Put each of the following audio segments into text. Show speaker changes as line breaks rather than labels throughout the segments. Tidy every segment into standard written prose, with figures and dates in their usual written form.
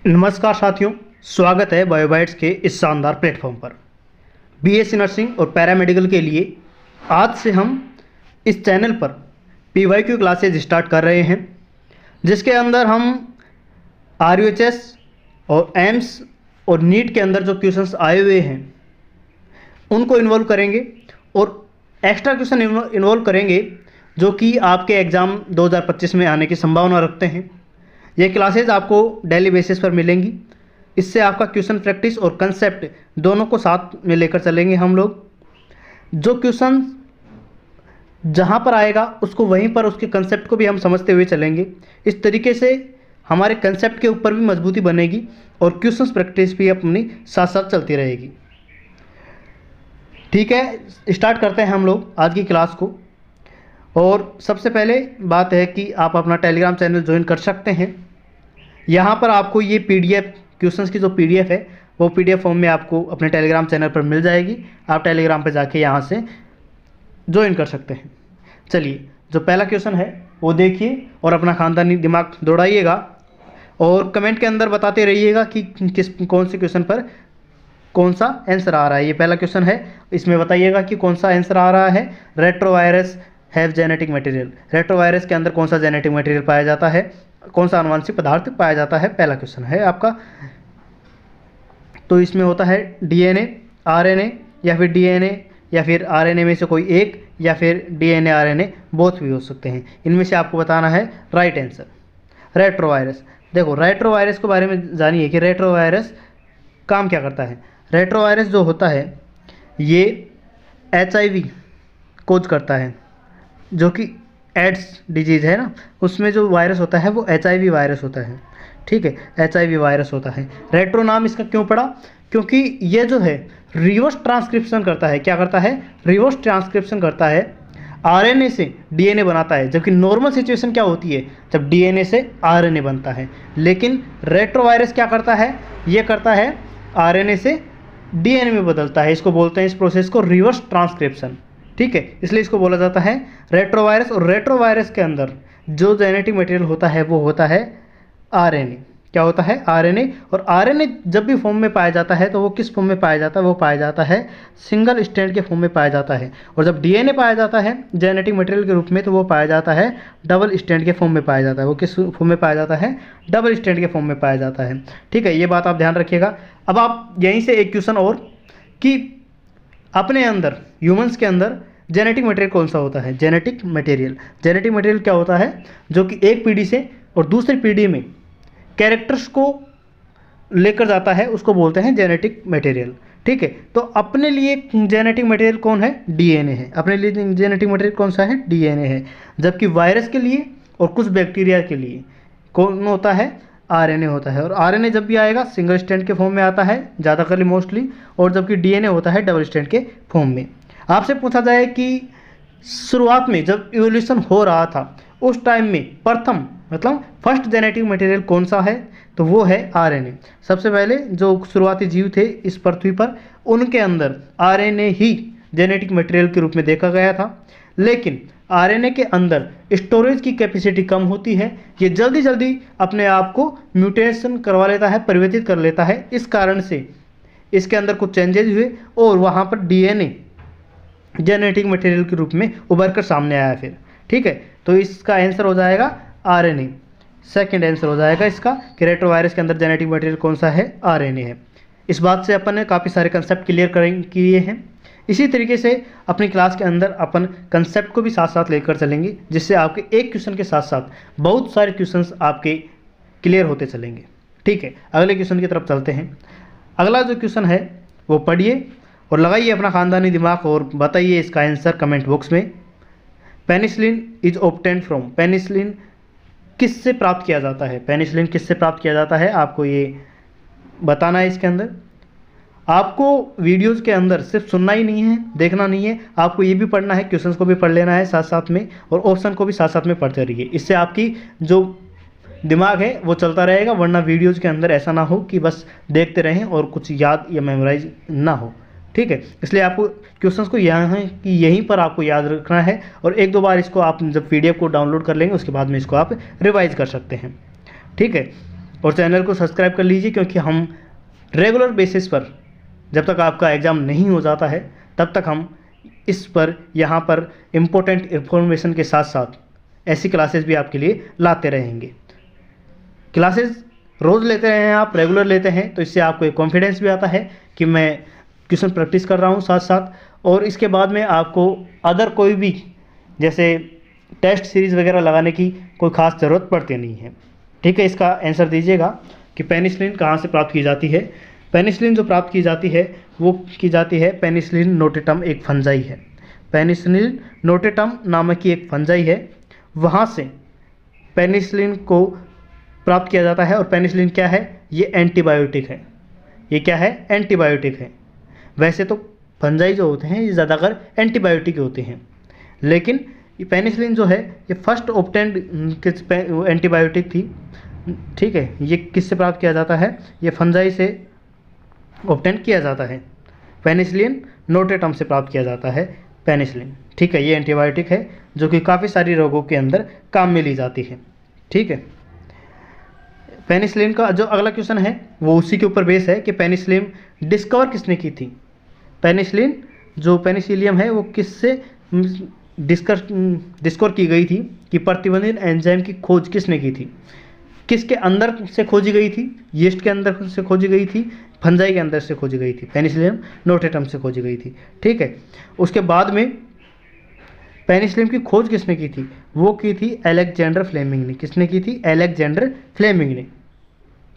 नमस्कार साथियों, स्वागत है बायोबाइट्स के इस शानदार प्लेटफॉर्म पर। बीएससी नर्सिंग और पैरामेडिकल के लिए आज से हम इस चैनल पर पीवाईक्यू क्लासेज स्टार्ट कर रहे हैं, जिसके अंदर हम आरयूएचएस और एम्स और नीट के अंदर जो क्वेश्चंस आए हुए हैं उनको इन्वॉल्व करेंगे और एक्स्ट्रा क्वेश्चन इन्वॉल्व करेंगे जो कि आपके एग्ज़ाम 2025 में आने की संभावना रखते हैं। ये क्लासेज आपको डेली बेसिस पर मिलेंगी। इससे आपका क्वेश्चन प्रैक्टिस और कंसेप्ट दोनों को साथ में लेकर चलेंगे हम लोग। जो क्वेश्चन जहाँ पर आएगा उसको वहीं पर उसके कंसेप्ट को भी हम समझते हुए चलेंगे। इस तरीके से हमारे कंसेप्ट के ऊपर भी मजबूती बनेगी और क्वेश्चन प्रैक्टिस भी अपनी साथ साथ चलती रहेगी। ठीक है, स्टार्ट करते हैं हम लोग आज की क्लास को। और सबसे पहले बात है कि आप अपना टेलीग्राम चैनल ज्वाइन कर सकते हैं। यहाँ पर आपको ये पीडीएफ क्वेश्चंस की जो पीडीएफ है वो पीडीएफ फॉर्म में आपको अपने टेलीग्राम चैनल पर मिल जाएगी। आप टेलीग्राम पर जाके यहाँ से ज्वाइन कर सकते हैं। चलिए, जो पहला क्वेश्चन है वो देखिए और अपना खानदानी दिमाग दौड़ाइएगा और कमेंट के अंदर बताते रहिएगा कि कौन से क्वेश्चन पर कौन सा आंसर आ रहा है। ये पहला क्वेश्चन है, इसमें बताइएगा कि कौन सा आंसर आ रहा है। Retrovirus have genetic material. Retrovirus के अंदर कौन सा जेनेटिक मटेरियल पाया जाता है, कौन सा आनुवंशिक पदार्थ पाया जाता है, पहला क्वेश्चन है आपका। तो इसमें होता है डीएनए, आरएनए या फिर डीएनए या फिर आरएनए में से कोई एक या फिर डीएनए आरएनए बोथ भी हो सकते हैं। इनमें से आपको बताना है राइट आंसर। रेट्रोवायरस, देखो रेट्रोवायरस के बारे में जानिए कि रेट्रोवायरस काम क्या करता है। रेट्रोवायरस जो होता है ये HIV कोज करता है, जो कि एड्स डिजीज़ है ना, उसमें जो वायरस होता है वो HIV वायरस होता है। ठीक है, HIV वायरस होता है। रेट्रो नाम इसका क्यों पड़ा? क्योंकि ये जो है रिवर्स ट्रांसक्रिप्शन करता है। क्या करता है? रिवर्स ट्रांसक्रिप्शन करता है। RNA से DNA बनाता है, जबकि नॉर्मल सिचुएशन क्या होती है जब DNA से RNA बनता है। लेकिन रेट्रोवायरस क्या करता है? ये करता है RNA से DNA में बदलता है। इसको बोलते हैं, इस प्रोसेस को रिवर्स ट्रांसक्रिप्शन। ठीक है, इसलिए इसको बोला जाता है रेट्रोवायरस। और रेट्रोवायरस के अंदर जो जेनेटिक मटेरियल होता है वो होता है RNA। क्या होता है? RNA। और RNA जब भी फॉर्म में पाया जाता है तो वो किस फॉर्म में पाया जाता है? वो पाया जाता है सिंगल स्ट्रैंड के फॉर्म में पाया जाता है। और जब DNA पाया जाता है जेनेटिक मटेरियल के रूप में तो वो पाया जाता है डबल स्ट्रैंड के फॉर्म में पाया जाता है। वो किस फॉर्म में पाया जाता है? डबल स्ट्रैंड के फॉर्म में पाया जाता है। ठीक है, ये बात आप ध्यान रखिएगा। अब आप यहीं से एक क्वेश्चन और कि अपने अंदर ह्यूमंस के अंदर जेनेटिक मटेरियल कौन सा होता है? जेनेटिक मटेरियल क्या होता है? जो कि एक पीढ़ी से और दूसरी पीढ़ी में कैरेक्टर्स को लेकर जाता है, उसको बोलते हैं जेनेटिक मटेरियल। ठीक है, तो अपने लिए जेनेटिक मटेरियल कौन है? DNA है। अपने लिए जेनेटिक मटेरियल कौन सा है? DNA है। जबकि वायरस के लिए और कुछ बैक्टीरिया के लिए कौन होता है? RNA होता है। और RNA जब भी आएगा सिंगल स्ट्रैंड के फॉर्म में आता है ज़्यादातर मोस्टली, और जबकि DNA होता है डबल स्ट्रैंड के फॉर्म में। आपसे पूछा जाए कि शुरुआत में जब इवोल्यूशन हो रहा था उस टाइम में प्रथम मतलब फर्स्ट जेनेटिक मटेरियल कौन सा है? तो वो है RNA। सबसे पहले जो शुरुआती जीव थे इस पृथ्वी पर उनके अंदर RNA ही जेनेटिक मटेरियल के रूप में देखा गया था। लेकिन RNA के अंदर स्टोरेज की कैपेसिटी कम होती है। ये जल्दी जल्दी अपने आप को म्यूटेशन करवा लेता है, परिवर्तित कर लेता है। इस कारण से इसके अंदर कुछ चेंजेज हुए और वहाँ पर DNA जेनेटिक मटेरियल के रूप में उभर कर सामने आया फिर। ठीक है, तो इसका आंसर हो जाएगा RNA। सेकंड आंसर हो जाएगा इसका कि रेट्रोवायरस के अंदर जेनेटिक मटेरियल कौन सा है? RNA है। इस बात से अपन ने काफ़ी सारे कंसेप्ट क्लियर किए हैं। इसी तरीके से अपनी क्लास के अंदर अपन कंसेप्ट को भी साथ साथ लेकर चलेंगे, जिससे आपके एक क्वेश्चन के साथ साथ बहुत सारे क्वेश्चंस आपके क्लियर होते चलेंगे। ठीक है, अगले क्वेश्चन की तरफ चलते हैं। अगला जो क्वेश्चन है वो पढ़िए और लगाइए अपना खानदानी दिमाग और बताइए इसका आंसर कमेंट बॉक्स में। Penicillin is obtained from. Penicillin किससे प्राप्त किया जाता है? पेनिसिलिन किससे प्राप्त किया जाता है आपको ये बताना है। इसके अंदर आपको वीडियोज़ के अंदर सिर्फ सुनना ही नहीं है, देखना नहीं है, आपको ये भी पढ़ना है, क्वेश्चंस को भी पढ़ लेना है साथ साथ में, और ऑप्शन को भी साथ साथ में पढ़ते रहिए। इससे आपकी जो दिमाग है वो चलता रहेगा, वरना वीडियोज़ के अंदर ऐसा ना हो कि बस देखते रहें और कुछ याद या मेमोराइज ना हो। ठीक है, इसलिए आपको क्वेश्चंस को यहीं पर आपको याद रखना है और एक दो बार इसको आप जब PDF को डाउनलोड कर लेंगे उसके बाद में इसको आप रिवाइज कर सकते हैं। ठीक है, और चैनल को सब्सक्राइब कर लीजिए, क्योंकि हम रेगुलर बेसिस पर, जब तक आपका एग्ज़ाम नहीं हो जाता है तब तक हम इस पर यहाँ पर इम्पोर्टेंट इन्फॉर्मेशन के साथ साथ ऐसी क्लासेस भी आपके लिए लाते रहेंगे। क्लासेस रोज़ लेते हैं आप, रेगुलर लेते हैं, तो इससे आपको एक कॉन्फिडेंस भी आता है कि मैं क्वेश्चन प्रैक्टिस कर रहा हूँ साथ साथ। और इसके बाद में आपको अदर कोई भी जैसे टेस्ट सीरीज़ वगैरह लगाने की कोई ख़ास ज़रूरत पड़ती नहीं है। ठीक है, इसका आंसर दीजिएगा कि पेनिसिलिन कहाँ से प्राप्त की जाती है। पेनिसिलिन जो प्राप्त की जाती है वो की जाती है, पेनिसिलिन नोटेटम एक फंजाई है। पेनिसिलिन नोटेटम नामक की एक फंजाई है, वहाँ से पेनिसिलिन को प्राप्त किया जाता है। और पेनिसिलिन क्या है? ये एंटीबायोटिक है। ये क्या है? एंटीबायोटिक है। वैसे तो फंजाई जो होते हैं ये ज़्यादातर एंटीबायोटिक होते हैं, लेकिन ये पेनिसिलिन जो है ये फर्स्ट ऑब्टेन्ड एंटीबायोटिक थी। ठीक है, ये किससे प्राप्त किया जाता है? ये फंजाई से ऑब्टेन किया जाता है। पेनिसिलिन नोटेटम से प्राप्त किया जाता है पेनिसिलिन। ठीक है, ये एंटीबायोटिक है जो कि काफ़ी सारी रोगों के अंदर काम में ली जाती है। ठीक है, पेनिसिलिन का जो अगला क्वेश्चन है वो उसी के ऊपर बेस है कि पेनिसिलिन डिस्कवर किसने की थी। पेनिसिलिन जो पेनिसिलियम है वो किससे डिस्कवर की गई थी, कि प्रतिबंधित एंजाइम की खोज किसने की थी? किसके अंदर से खोजी गई थी? यीस्ट के अंदर से खोजी गई थी, फंजाई के अंदर से खोजी गई थी, पेनिसिलियम नोटेटम से खोजी गई थी। ठीक है, उसके बाद में पेनिसिलिन की खोज किसने की थी? वो की थी अलेक्जेंडर फ्लेमिंग ने। किसने की थी? अलेक्जेंडर फ्लेमिंग ने।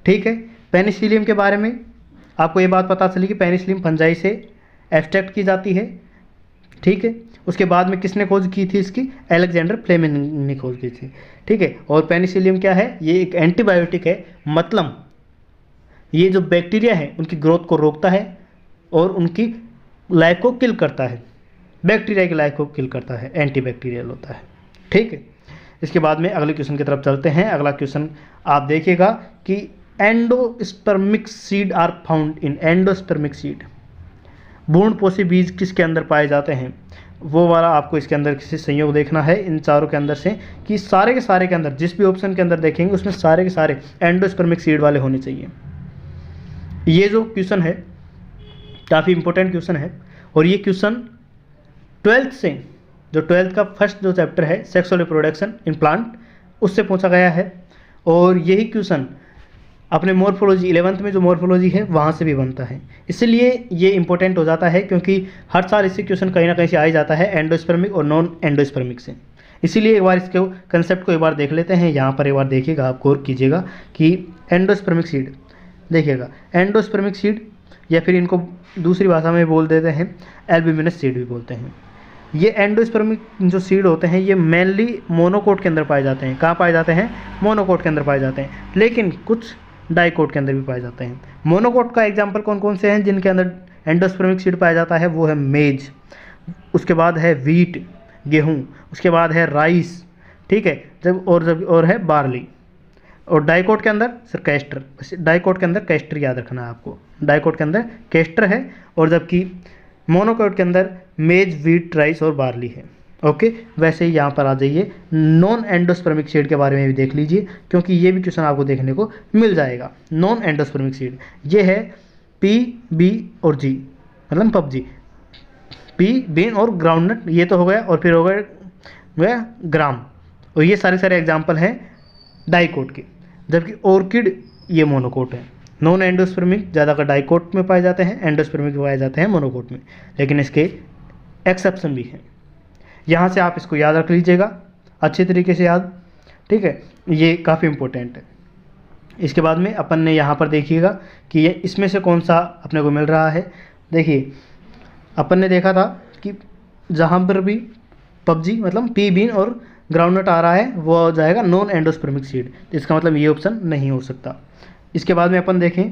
ठीक है, पेनिसिलियम के बारे में आपको ये बात पता चली कि पेनिसिलिन फंजाई से एक्सट्रैक्ट की जाती है। ठीक है, उसके बाद में किसने खोज की थी इसकी? अलेक्जेंडर फ्लेमिंग ने खोज की थी। ठीक है, और पेनिसिलियम क्या है? ये एक एंटीबायोटिक है, मतलब ये जो बैक्टीरिया है उनकी ग्रोथ को रोकता है और उनकी लाइफ को किल करता है। बैक्टीरिया की लाइफ को किल करता है, एंटीबैक्टीरियल होता है। ठीक है, इसके बाद में अगले क्वेश्चन की तरफ चलते हैं। अगला क्वेश्चन आप देखिएगा कि endospermic seed are found in endospermic seed. भ्रूणपोषी बीज किसके अंदर पाए जाते हैं? वो वाला आपको इसके अंदर किसी संयोग देखना है इन चारों के अंदर से, कि सारे के सारे के अंदर जिस भी ऑप्शन के अंदर देखेंगे उसमें सारे के सारे एंडोस्पर्मिक सीड वाले होने चाहिए। ये जो क्वेश्चन है काफ़ी इंपॉर्टेंट क्वेश्चन है, और ये क्वेश्चन 12th से, जो 12th का फर्स्ट जो चैप्टर है सेक्सुअल रिप्रोडक्शन इन प्लांट, उससे पूछा गया है। और यही क्वेश्चन अपने मॉर्फोलॉजी 11th में जो मॉर्फोलॉजी है वहाँ से भी बनता है। इसलिए ये इंपॉर्टेंट हो जाता है, क्योंकि हर साल इससे क्वेश्चन कहीं ना कहीं से आ ही जाता है एंडोस्पर्मिक और नॉन एंडोस्पर्मिक से। इसीलिए एक बार इसके कंसेप्ट को एक बार देख लेते हैं। यहाँ पर एक बार देखिएगा, आप गौर कीजिएगा कि एंडोस्पर्मिक सीड, देखिएगा एंडोस्पर्मिक सीड, या फिर इनको दूसरी भाषा में बोल देते हैं एल्ब्यूमिनस सीड भी बोलते हैं। ये एंडोस्पर्मिक जो सीड होते हैं ये मेनली मोनोकोट के अंदर पाए जाते हैं। कहाँ पाए जाते हैं? मोनोकोट के अंदर पाए जाते हैं, लेकिन कुछ डाइकोट के अंदर भी पाए जाते हैं। मोनोकोट का एग्जाम्पल कौन कौन से हैं जिनके अंदर एंडोस्पर्मिक सीड पाया जाता है? वो है मेज, उसके बाद है वीट गेहूँ, उसके बाद है राइस। ठीक है, जब है बार्ली। और डाइकोट के अंदर सर कैस्टर, डाइकोट के अंदर कैस्टर याद रखना है आपको, डाइकोट के अंदर कैस्टर है, और जबकि मोनोकोट के अंदर मेज, वीट, राइस और बार्ली है। ओके, वैसे ही यहाँ पर आ जाइए नॉन एंडोस्पर्मिक सीड के बारे में भी देख लीजिए, क्योंकि ये भी क्वेश्चन आपको देखने को मिल जाएगा। नॉन एंडोस्पर्मिक सीड ये है पी, बी और जी, मतलब पबजी, पी, बीन और ग्राउंडनट, ये तो हो गया, और फिर हो गया ग्राम, और ये सारे एग्जाम्पल हैं डाइकोट के। जबकि ऑर्किड ये मोनोकोट है। नॉन एंडोस्पर्मिक ज़्यादातर डाइकोट में पाए जाते हैं, एंडोस्पर्मिक पाए जाते हैं मोनोकोट में, लेकिन इसके एक्सेप्शन भी हैं। यहाँ से आप इसको याद रख लीजिएगा अच्छे तरीके से याद। ठीक है, ये काफ़ी इम्पोर्टेंट है। इसके बाद में अपन ने यहाँ पर देखिएगा कि ये इसमें से कौन सा अपने को मिल रहा है। देखिए अपन ने देखा था कि जहाँ पर भी पबजी मतलब पी, बीन और ग्राउंडनट आ रहा है वो हो जाएगा नॉन एंडोस्पर्मिक सीड, इसका मतलब ये ऑप्शन नहीं हो सकता। इसके बाद में अपन देखें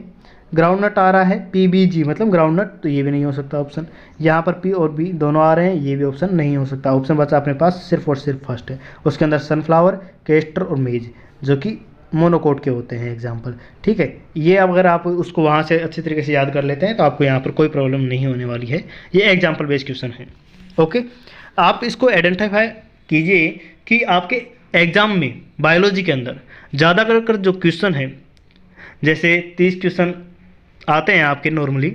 ग्राउंडनट आ रहा है PBG मतलब ग्राउंडनट, तो ये भी नहीं हो सकता ऑप्शन। यहाँ पर P और B दोनों आ रहे हैं, ये भी ऑप्शन नहीं हो सकता। ऑप्शन बचा अपने पास सिर्फ और सिर्फ फर्स्ट है, उसके अंदर सनफ्लावर, केस्टर और मेज जो कि मोनोकोट के होते हैं एग्जाम्पल। ठीक है, ये अगर आप उसको वहाँ से अच्छी तरीके से याद कर लेते हैं तो आपको यहाँ पर कोई प्रॉब्लम नहीं होने वाली है। ये एग्जाम्पल बेस्ड क्वेश्चन है। ओके, आप इसको आइडेंटिफाई कीजिए कि आपके एग्ज़ाम में बायोलॉजी के अंदर ज़्यादातर जो क्वेश्चन है जैसे 30 क्वेश्चन आते हैं आपके नॉर्मली,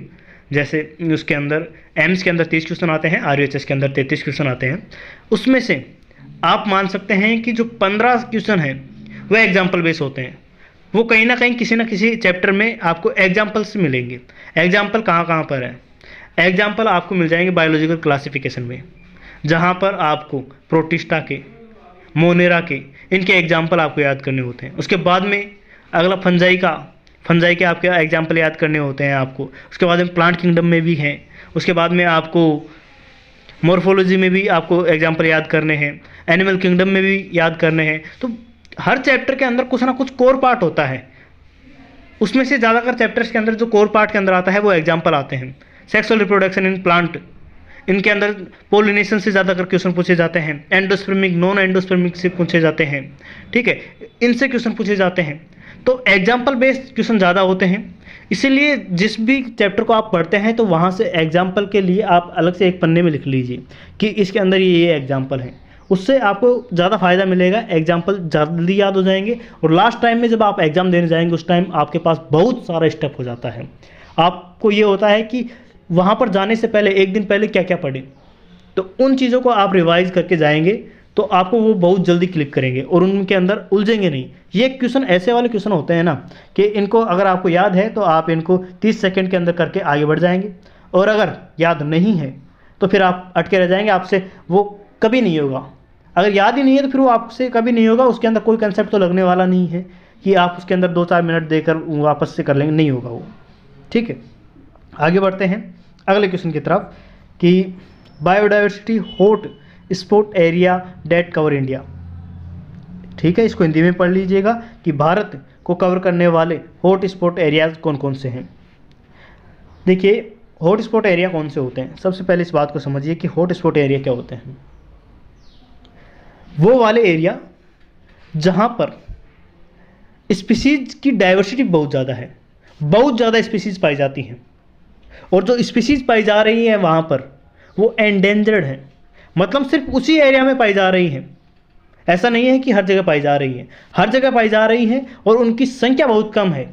जैसे उसके अंदर एम्स के अंदर 30 क्वेश्चन आते हैं, RUHS के अंदर 33 क्वेश्चन आते हैं। उसमें से आप मान सकते हैं कि जो 15 क्वेश्चन हैं वह एग्जाम्पल बेस होते हैं। वो कहीं ना कहीं किसी ना किसी चैप्टर में आपको एग्जाम्पल्स मिलेंगे। एग्जाम्पल कहाँ कहाँ पर है? एग्जाम्पल आपको मिल जाएंगे बायोलॉजिकल क्लासिफिकेशन में, जहाँ पर आपको प्रोटिस्टा के, मोनेरा के, इनके एग्जाम्पल आपको याद करने होते हैं। उसके बाद में अगला फंजाई के आपके एग्जाम्पल याद करने होते हैं आपको। उसके बाद में प्लांट किंगडम में भी हैं। उसके बाद में आपको मॉर्फोलॉजी में भी आपको एग्जाम्पल याद करने हैं, एनिमल किंगडम में भी याद करने हैं। तो हर चैप्टर के अंदर कुछ ना कुछ कोर पार्ट होता है। उसमें से ज़्यादातर चैप्टर्स के अंदर जो कोर पार्ट के अंदर आता है वो एग्जाम्पल आते हैं। सेक्सुअल रिप्रोडक्शन इन प्लांट, इनके अंदर पोलिनेशन से ज़्यादातर क्वेश्चन पूछे जाते हैं। एंडोस्पर्मिक, नॉन एंडोस्पर्मिक से पूछे जाते हैं, ठीक है, इनसे क्वेश्चन पूछे जाते हैं। तो एग्जाम्पल बेस्ड क्वेश्चन ज़्यादा होते हैं। इसीलिए जिस भी चैप्टर को आप पढ़ते हैं तो वहाँ से एग्जाम्पल के लिए आप अलग से एक पन्ने में लिख लीजिए कि इसके अंदर ये एग्जाम्पल है। उससे आपको ज़्यादा फायदा मिलेगा, एग्जाम्पल जल्दी याद हो जाएंगे और लास्ट टाइम में जब आप एग्ज़ाम देने जाएंगे उस टाइम आपके पास बहुत सारा स्टेप हो जाता है। आपको ये होता है कि वहाँ पर जाने से पहले एक दिन पहले क्या क्या पढ़े, तो उन चीज़ों को आप रिवाइज करके जाएंगे तो आपको वो बहुत जल्दी क्लिक करेंगे और उनके अंदर उलझेंगे नहीं। ये क्वेश्चन ऐसे वाले क्वेश्चन होते हैं ना कि इनको अगर आपको याद है तो आप इनको 30 सेकंड के अंदर करके आगे बढ़ जाएंगे, और अगर याद नहीं है तो फिर आप अटके रह जाएंगे, आपसे वो कभी नहीं होगा। अगर याद ही नहीं है तो फिर वो आपसे कभी नहीं होगा। उसके अंदर कोई कंसेप्ट तो लगने वाला नहीं है कि आप उसके अंदर 2-4 मिनट देकर वापस से कर लेंगे, नहीं होगा वो, ठीक है। आगे बढ़ते हैं अगले क्वेश्चन की तरफ कि biodiversity hot spot area that cover India, ठीक है। इसको हिंदी में पढ़ लीजिएगा कि भारत को कवर करने वाले हॉट स्पॉट एरियाज कौन कौन से हैं। देखिए हॉट स्पॉट एरिया कौन से होते हैं, सबसे पहले इस बात को समझिए कि हॉट स्पॉट एरिया क्या होते हैं। वो वाले एरिया जहाँ पर स्पीसीज की डाइवर्सिटी बहुत ज़्यादा है, बहुत ज़्यादा स्पीसीज पाई जाती हैं, और जो स्पीसीज पाई जा रही हैं वहाँ पर वो एंडेंजर्ड हैं, मतलब सिर्फ उसी एरिया में पाई जा रही हैं। ऐसा नहीं है कि हर जगह पाई जा रही हैं, हर जगह पाई जा रही हैं और उनकी संख्या बहुत कम है।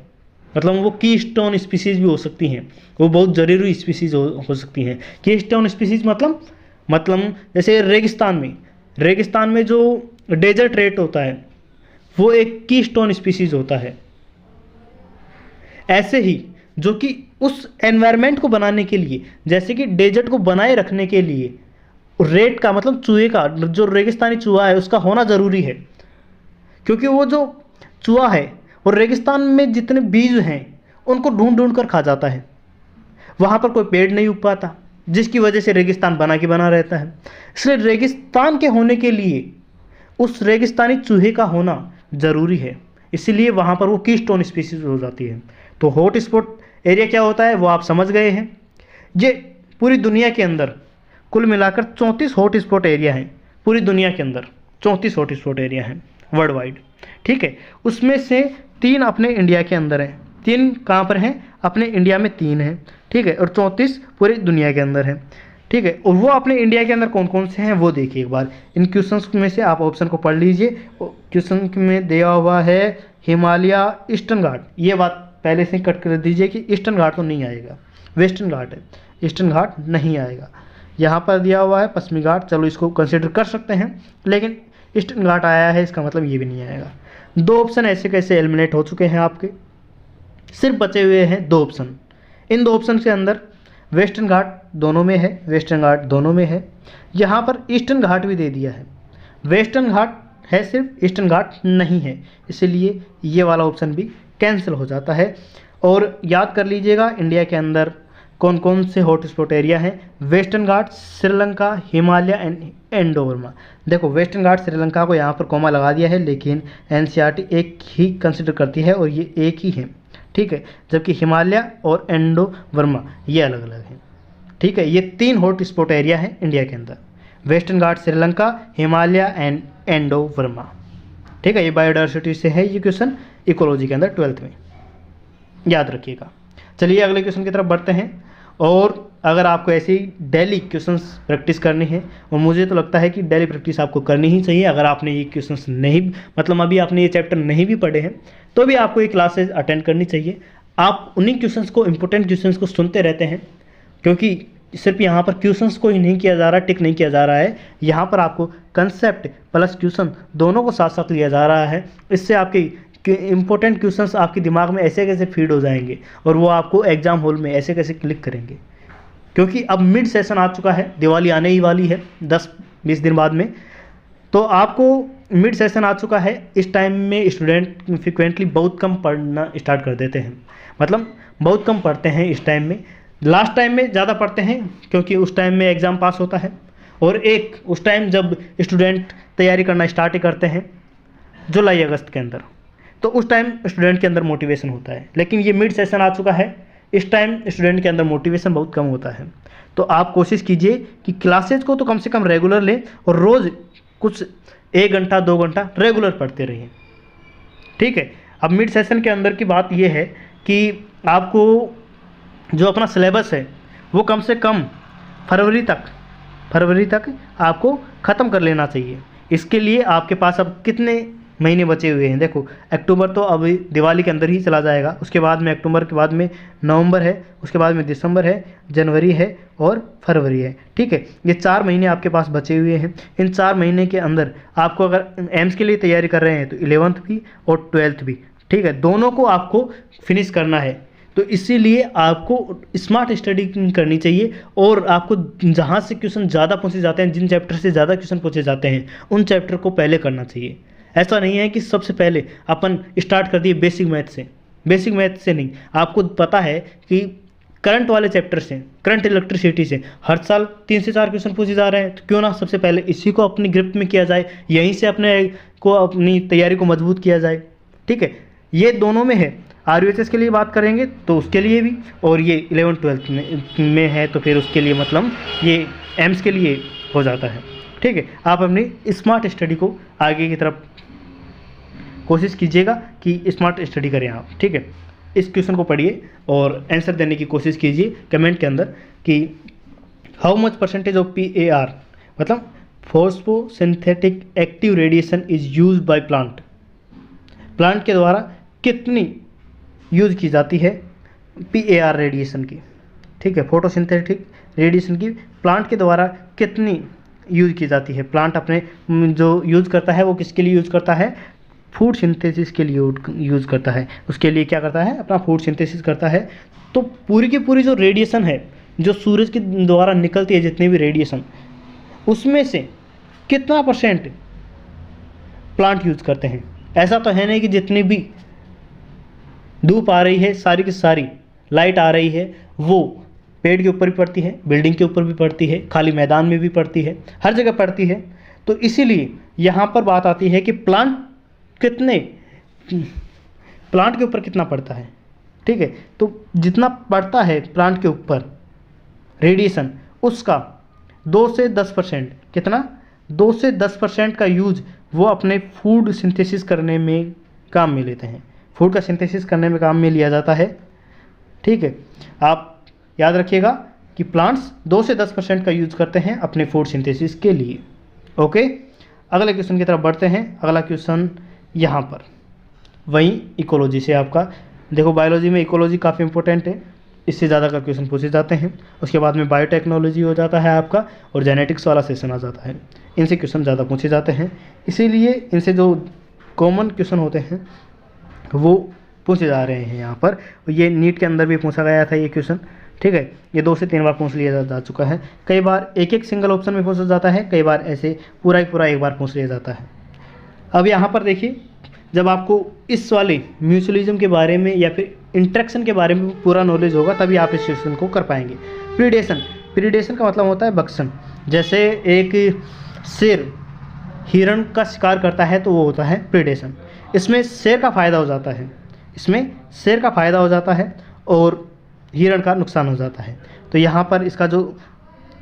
मतलब वो की स्टोन स्पीसीज भी हो सकती हैं, वो बहुत ज़रूरी स्पीसीज हो सकती हैं। की स्टोन स्पीसीज मतलब जैसे रेगिस्तान में जो डेजर्ट रेट होता है वो एक की स्टोन स्पीसीज होता है। ऐसे ही जो कि उस एनवायरनमेंट को बनाने के लिए, जैसे कि डेजर्ट को बनाए रखने के लिए रेट का मतलब चूहे का, जो रेगिस्तानी चूहा है उसका होना ज़रूरी है, क्योंकि वो जो चूहा है और रेगिस्तान में जितने बीज हैं उनको ढूंढ ढूंढ कर खा जाता है। वहाँ पर कोई पेड़ नहीं उग पाता, जिसकी वजह से रेगिस्तान बना रहता है। इसलिए रेगिस्तान के होने के लिए उस रेगिस्तानी चूहे का होना ज़रूरी है, इसीलिए वहाँ पर वो की स्टोन स्पीसीज हो जाती है। तो हॉट स्पॉट एरिया क्या होता है वो आप समझ गए हैं। ये पूरी दुनिया के अंदर कुल मिलाकर 34 हॉट स्पॉट एरिया हैं। पूरी दुनिया के अंदर 34 हॉट स्पॉट एरिया हैं वर्ल्ड वाइड, ठीक है। उसमें से 3 अपने इंडिया के अंदर हैं। 3 कहाँ पर हैं? अपने इंडिया में 3 हैं, ठीक है, और 34 पूरी दुनिया के अंदर हैं, ठीक है। और वो अपने इंडिया के अंदर कौन कौन से हैं वो देखिए एक बार। इन क्वेश्चंस में से आप ऑप्शन को पढ़ लीजिए। क्वेश्चन में दिया हुआ है हिमालय, ईस्टर्न घाट। ये बात पहले से कट कर दीजिए कि ईस्टर्न घाट तो नहीं आएगा, वेस्टर्न घाट है, ईस्टर्न घाट नहीं आएगा। यहाँ पर दिया हुआ है पश्चिमी घाट, चलो इसको कंसिडर कर सकते हैं, लेकिन ईस्टर्न घाट आया है इसका मतलब ये भी नहीं आएगा। 2 ऑप्शन ऐसे कैसे एलिमिनेट हो चुके हैं आपके, सिर्फ बचे हुए हैं 2 ऑप्शन। इन 2 ऑप्शन के अंदर वेस्टर्न घाट दोनों में है, वेस्टर्न घाट दोनों में है। यहाँ पर ईस्टर्न घाट भी दे दिया है, वेस्टर्न घाट है सिर्फ, ईस्टर्न घाट नहीं है, इसलिए ये वाला ऑप्शन भी कैंसिल हो जाता है। और याद कर लीजिएगा इंडिया के अंदर कौन कौन से हॉट स्पॉट एरिया हैं। Western Ghat, Sri Lanka, Himalaya and Indo Burma. देखो वेस्टर्न घाट श्रीलंका को यहाँ पर कॉमा लगा दिया है, लेकिन एनसीईआरटी एक ही कंसिडर करती है और ये एक ही है, ठीक है, जबकि हिमालय और इंडो बर्मा ये अलग अलग हैं, ठीक है। ये 3 हॉट स्पॉट एरिया हैं इंडिया के अंदर, western Ghat Sri Lanka, Himalaya and Indo Burma, ठीक है। ये बायोडाइवर्सिटी से है ये क्वेश्चन इकोलॉजी के अंदर 12th में, याद रखिएगा। चलिए अगले क्वेश्चन की तरफ बढ़ते हैं और अगर आपको ऐसी डेली क्वेश्चंस प्रैक्टिस करनी है, और मुझे तो लगता है कि डेली प्रैक्टिस आपको करनी ही चाहिए, अगर आपने ये क्वेश्चंस नहीं, मतलब अभी आपने ये चैप्टर नहीं भी पढ़े हैं तो भी आपको ये क्लासेज अटेंड करनी चाहिए। आप उन्हीं क्वेश्चंस को, इंपॉर्टेंट क्वेश्चंस को सुनते रहते हैं, क्योंकि सिर्फ यहाँ पर क्वेश्चंस को ही नहीं किया जा रहा, टिक नहीं किया जा रहा है, यहाँ पर आपको कंसेप्ट प्लस क्वेश्चन दोनों को साथ साथ लिया जा रहा है। इससे आपके इंपॉर्टेंट क्वेश्चंस आपके दिमाग में ऐसे कैसे फीड हो जाएंगे और वो आपको एग्जाम हॉल में ऐसे कैसे क्लिक करेंगे, क्योंकि अब मिड सेशन आ चुका है, दिवाली आने ही वाली है 10-20 दिन बाद में, तो आपको मिड सेशन आ चुका है। इस टाइम में स्टूडेंट फ्रिक्वेंटली बहुत कम पढ़ना स्टार्ट कर देते हैं, मतलब बहुत कम पढ़ते हैं इस टाइम में। लास्ट टाइम में ज़्यादा पढ़ते हैं क्योंकि उस टाइम में एग्ज़ाम पास होता है, और एक उस टाइम जब स्टूडेंट तैयारी करना स्टार्ट करते हैं जुलाई अगस्त के अंदर, तो उस टाइम स्टूडेंट के अंदर मोटिवेशन होता है। लेकिन ये मिड सेशन आ चुका है, इस टाइम स्टूडेंट के अंदर मोटिवेशन बहुत कम होता है। तो आप कोशिश कीजिए कि क्लासेज को तो कम से कम रेगुलर लें, और रोज़ कुछ 1 घंटा 2 घंटा रेगुलर पढ़ते रहिए, ठीक है। अब मिड सेशन के अंदर की बात यह है कि आपको जो अपना सिलेबस है वो कम से कम फरवरी तक आपको ख़त्म कर लेना चाहिए। इसके लिए आपके पास अब कितने महीने बचे हुए हैं? देखो, अक्टूबर तो अभी दिवाली के अंदर ही चला जाएगा, उसके बाद में अक्टूबर के बाद में नवंबर है, उसके बाद में दिसंबर है, जनवरी है और फरवरी है, ठीक है। ये 4 महीने आपके पास बचे हुए हैं। इन 4 महीने के अंदर आपको, अगर एम्स के लिए तैयारी कर रहे हैं तो 11th भी और 12th भी, ठीक है, दोनों को आपको फिनिश करना है। तो इसीलिए आपको स्मार्ट स्टडी करनी चाहिए, और आपको जहाँ से क्वेश्चन ज़्यादा पूछे जाते हैं, जिन चैप्टर से ज़्यादा क्वेश्चन पूछे जाते हैं, उन चैप्टर को पहले करना चाहिए। ऐसा नहीं है कि सबसे पहले अपन स्टार्ट कर दिए बेसिक मैथ से नहीं। आपको पता है कि करंट वाले चैप्टर से, करंट इलेक्ट्रिसिटी से हर साल 3 से 4 क्वेश्चन पूछे जा रहे हैं, तो क्यों ना सबसे पहले इसी को अपनी ग्रिप में किया जाए, यहीं से अपनी तैयारी को मजबूत किया जाए, ठीक है। ये दोनों में है। RUHS के लिए बात करेंगे तो उसके लिए भी, और ये 11th-12th में है तो फिर उसके लिए मतलब ये एम्स के लिए हो जाता है, ठीक है। आप अपनी स्मार्ट स्टडी को आगे की तरफ कोशिश कीजिएगा कि स्मार्ट स्टडी करें आप, ठीक है। इस क्वेश्चन को पढ़िए और आंसर देने की कोशिश कीजिए कमेंट के अंदर कि how much percentage of PAR, मतलब photosynthetic active radiation is use by plant के द्वारा कितनी यूज़ की जाती है PAR रेडिएशन की, ठीक है, फोटोसिंथेटिक रेडिएशन की प्लांट के द्वारा कितनी यूज़ की जाती है। प्लांट अपने जो यूज़ करता है वो किसके लिए यूज़ करता है? फूड सिंथेसिस के लिए यूज़ करता है। उसके लिए क्या करता है? अपना फूड सिंथेसिस करता है। तो पूरी की पूरी जो रेडिएशन है, जो सूरज के द्वारा निकलती है, जितनी भी रेडिएशन, उसमें से कितना % प्लांट यूज़ करते हैं? ऐसा तो है नहीं कि जितनी भी धूप आ रही है, सारी की सारी लाइट आ रही है, वो पेड़ के ऊपर भी पड़ती है, बिल्डिंग के ऊपर भी पड़ती है, खाली मैदान में भी पड़ती है, हर जगह पड़ती है। तो इसीलिए यहाँ पर बात आती है कि प्लांट के ऊपर कितना पड़ता है, ठीक है। तो जितना पड़ता है प्लांट के ऊपर रेडिएशन, उसका 2 से 10%, कितना? 2 से 10% का यूज वो अपने फूड सिंथेसिस करने में काम में लेते हैं। फूड का सिंथेसिस करने में काम में लिया जाता है, ठीक है। आप याद रखिएगा कि प्लांट्स 2 से 10% का यूज करते हैं अपने फूड सिंथेसिस के लिए। ओके, अगले क्वेश्चन की तरफ बढ़ते हैं। अगला क्वेश्चन यहाँ पर वहीं इकोलॉजी से आपका, देखो बायोलॉजी में इकोलॉजी काफ़ी इंपॉर्टेंट है, इससे ज़्यादा का क्वेश्चन पूछे जाते हैं। उसके बाद में बायोटेक्नोलॉजी हो जाता है आपका, और जेनेटिक्स वाला सेशन आ जाता है। इनसे क्वेश्चन ज़्यादा पूछे जाते हैं, इसीलिए इनसे जो कॉमन क्वेश्चन होते हैं वो पूछे जा रहे हैं यहाँ पर। ये नीट के अंदर भी पूछा गया था ये क्वेश्चन, ठीक है। ये 2 से 3 बार पूछ लिया जा चुका है। कई बार एक सिंगल ऑप्शन में पूछा जाता है, कई बार ऐसे पूरा एक बार पूछ लिया जाता है। अब यहाँ पर देखिए, जब आपको इस वाले म्यूचुअलिज्म के बारे में या फिर इंट्रैक्शन के बारे में पूरा नॉलेज होगा, तभी आप इस क्वेश्चन को कर पाएंगे। प्रीडेशन का मतलब होता है भक्षण। जैसे एक शेर हिरण का शिकार करता है तो वो होता है प्रीडेशन। इसमें शेर का फ़ायदा हो जाता है, और हिरण का नुकसान हो जाता है। तो यहाँ पर इसका जो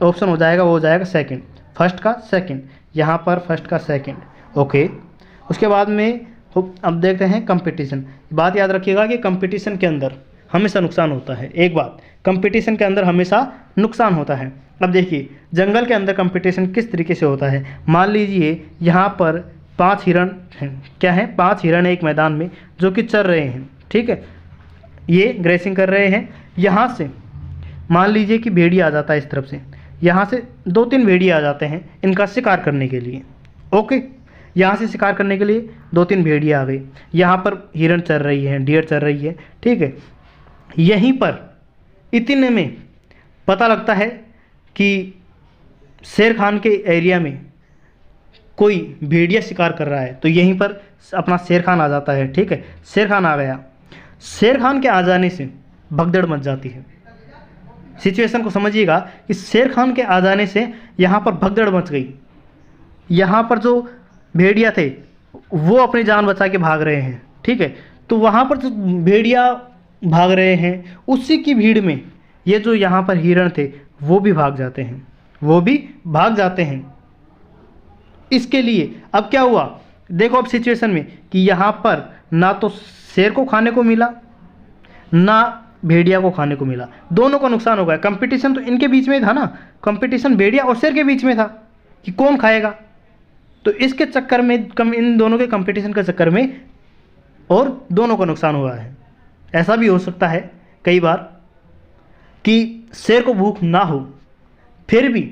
ऑप्शन हो जाएगा वो हो जाएगा सेकंड, फर्स्ट का सेकंड, यहाँ पर फर्स्ट का सेकंड। ओके, उसके बाद में अब देखते हैं कंपटीशन। बात याद रखिएगा कि कंपटीशन के अंदर हमेशा नुकसान होता है। एक बात, कंपटीशन के अंदर हमेशा नुकसान होता है। अब देखिए जंगल के अंदर कंपटीशन किस तरीके से होता है। मान लीजिए यहाँ पर 5 हिरण हैं, क्या है 5 हिरण है एक मैदान में जो कि चर रहे हैं, ठीक है, ये ग्रेसिंग कर रहे हैं। यहाँ से मान लीजिए कि भेड़िया आ जाता है इस तरफ से, यहाँ से 2-3 भेड़िया आ जाते हैं इनका शिकार करने के लिए। ओके, यहाँ से शिकार करने के लिए 2-3 भेड़िया आ गई, यहाँ पर हिरण चर रही है, डियर चर रही है, ठीक है। यहीं पर इतने में पता लगता है कि शेर खान के एरिया में कोई भेड़िया शिकार कर रहा है, तो यहीं पर अपना शेर खान आ जाता है, ठीक है। शेर खान आ गया, शेर खान के आ जाने से भगदड़ मच जाती है। सिचुएशन को समझिएगा कि शेर खान के आ जाने से यहाँ पर भगदड़ मच गई। यहाँ पर जो भेड़िया थे वो अपनी जान बचा के भाग रहे हैं, ठीक है। तो वहाँ पर जो भेड़िया भाग रहे हैं उसी की भीड़ में ये जो यहाँ पर हिरण थे वो भी भाग जाते हैं, वो भी भाग जाते हैं। इसके लिए अब क्या हुआ, देखो अब सिचुएशन में कि यहाँ पर ना तो शेर को खाने को मिला ना भेड़िया को खाने को मिला, दोनों का नुकसान हो गया। कंपटीशन तो इनके बीच में था ना, कंपटीशन भेड़िया और शेर के बीच में था कि कौन खाएगा। तो इसके चक्कर में इन दोनों के कंपटीशन के चक्कर में और दोनों का नुकसान हुआ है। ऐसा भी हो सकता है कई बार कि शेर को भूख ना हो फिर भी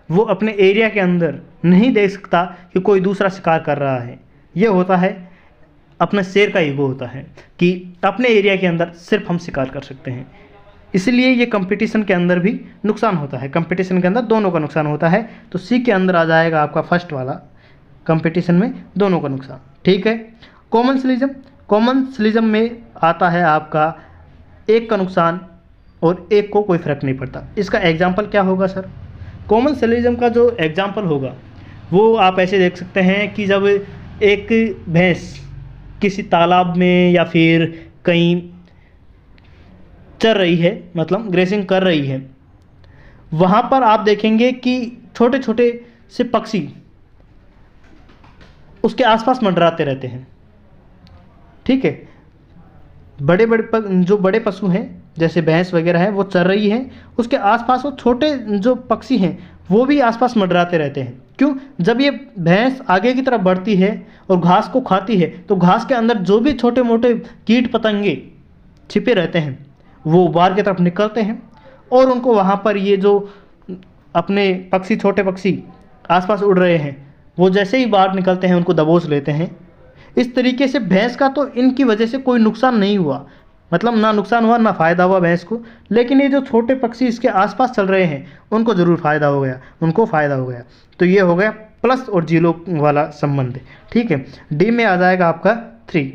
वो अपने एरिया के अंदर नहीं देख सकता कि कोई दूसरा शिकार कर रहा है। ये होता है अपने शेर का ईगो होता है कि अपने एरिया के अंदर सिर्फ हम शिकार कर सकते हैं। इसलिए ये कंपटीशन के अंदर भी नुकसान होता है, कंपटीशन के अंदर दोनों का नुकसान होता है। तो सी के अंदर आ जाएगा आपका फर्स्ट वाला, कंपटीशन में दोनों का नुकसान, ठीक है। कॉमर्शियलिज्म, कॉमर्शियलिज्म में आता है आपका एक का नुकसान और एक को कोई फ़र्क नहीं पड़ता। इसका एग्जाम्पल क्या होगा सर? कॉमर्शियलिज्म का जो एग्जाम्पल होगा वो आप ऐसे देख सकते हैं कि जब एक भैंस किसी तालाब में या फिर कहीं चर रही है, मतलब ग्रेसिंग कर रही है, वहाँ पर आप देखेंगे कि छोटे छोटे से पक्षी उसके आसपास मंडराते रहते हैं, ठीक है। बड़े बड़े जो बड़े पशु हैं जैसे भैंस वगैरह है वो चर रही है, उसके आसपास वो छोटे जो पक्षी हैं वो भी आसपास मंडराते रहते हैं। क्यों? जब ये भैंस आगे की तरफ बढ़ती है और घास को खाती है तो घास के अंदर जो भी छोटे मोटे कीट पतंगे छिपे रहते हैं वो बाहर की तरफ निकलते हैं और उनको वहाँ पर ये जो अपने पक्षी, छोटे पक्षी आसपास उड़ रहे हैं, वो जैसे ही बाहर निकलते हैं उनको दबोच लेते हैं। इस तरीके से भैंस का तो इनकी वजह से कोई नुकसान नहीं हुआ, मतलब ना नुकसान हुआ ना फ़ायदा हुआ भैंस को, लेकिन ये जो छोटे पक्षी इसके आसपास चल रहे हैं उनको ज़रूर फ़ायदा हो गया, उनको फ़ायदा हो गया। तो ये हो गया प्लस और जीरो वाला संबंध, ठीक है। डी में आ जाएगा आपका 3,